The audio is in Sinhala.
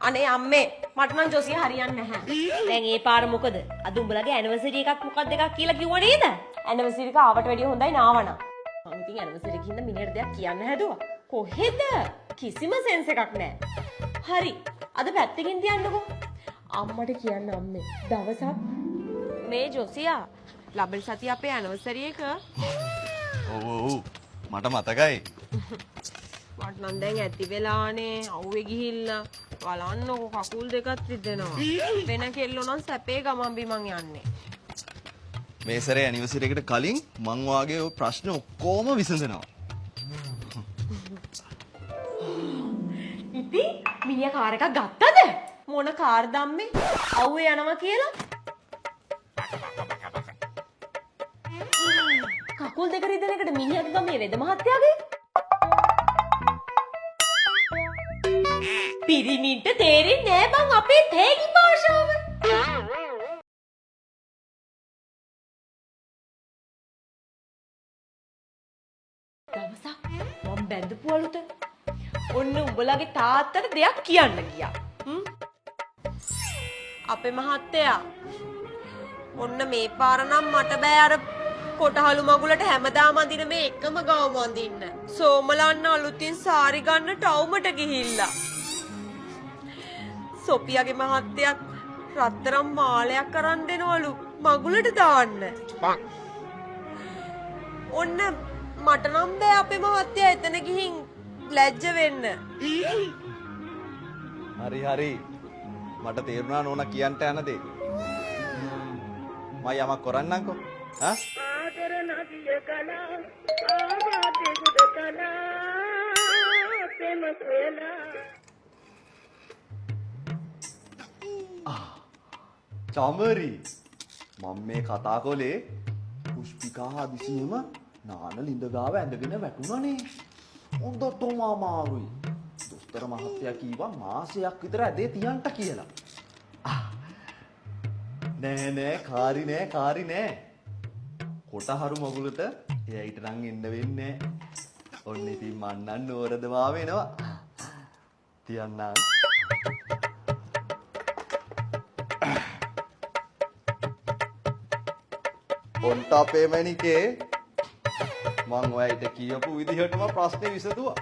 අනේ අම්මේ මට නම් ජොසිය හරියන්නේ නැහැ. දැන් ඒ පාර මොකද? අද උඹලගේ ඇනිවර්සරි එකක් මොකක්ද එකක් කියලා කිව්ව නේද? ඇනිවර්සරි එක ආවට වැඩිය හොඳයි නාවනම්. මං ඉතින් ඇනිවර්සරි එකකින් මිනිහට දෙයක් කියන්න හැදුවා. කොහෙද? කිසිම සෙන්ස් එකක් නැහැ. හරි. අද පැත්තකින් තියන්නකෝ. අම්මට කියන්න අම්මේ. දවසක් මේ ජොසියා ලබන සතිය අපේ ඇනිවර්සරි එක. ඔව් මට මතකයි. මට නම් දැන් ඇති වෙලානේ අවුවේ ගිහිල්ලා බලන්නකො කකුල් දෙකත් රිදෙනවා. වෙන කෙල්ලෝ නම් සැපේ ගමන් බිමන් යන්නේ. මේ සැරේ ඇනිවර්සරි එකට කලින් මං වාගේ ඔය ප්‍රශ්න ඔක්කොම විසඳනවා. ඉතින් මිනිහා කාර් එකක් ගත්තද? මොන කාර්ද අම්මේ? අවුවේ යනවා කියලා? කකුල් දෙක රිදෙන එකට මිනිහාගේ ගමේ වෙද මහත්තයාගේ? පිරිමින්ට තේරෙන්නේ නෑ බං අපේ තේගි භාෂාව. දවසක් මම බැඳපු අලුත ඔන්න උඹලගේ තාත්තට දෙයක් කියන්න ගියා. අපේ මහත්තයා ඔන්න මේ පාර නම් මට බෑ අර කොටහලු මගුලට හැමදාම අඳින මේ එකම ගවම අඳින්න. සෝමලන්න අලුතින් සාරි ගන්න ටවුමට ගිහිල්ලා. සොපියාගේ මහත්තයත් රත්තරම් මාලයක් අරන් දෙනවලු මගුලට දාන්න. ඔන්න මට නම් බෑ අපේ මහත්තයා එතන ගිහින් ලැජ්ජ වෙන්න. හරි මට තේරුණා නෝනා කියන්ට යන දේ. මම යමක් කරන්නම්කෝ. හා? ආදර නදිය කලා ආවාදේ ගුඩ කලා ප්‍රේම සොයලා. චමරි මම මේ කතා කළේ පුෂ්පිකා හදිසියෙම නාන ලිඳ ගාව ඇඳගෙන වැටුණානේ. හොඳටම අමාරුයි. දොස්තර මහත්තයා කීවා මාසයක් විතර ඇදේ තියන්න කියලා. නෑ කාරි නෑ. කොටහරු මගුලට එයාට නම් එන්න වෙන්නේ. ඔන්න ඉතින් මන්නන් නෝරදවා වෙනවා. තියන්නම්. ඔන්ට අපේ මැනිකේ මං ඔයාට කියපු විදිහටම ප්‍රශ්නේ විසඳුවා.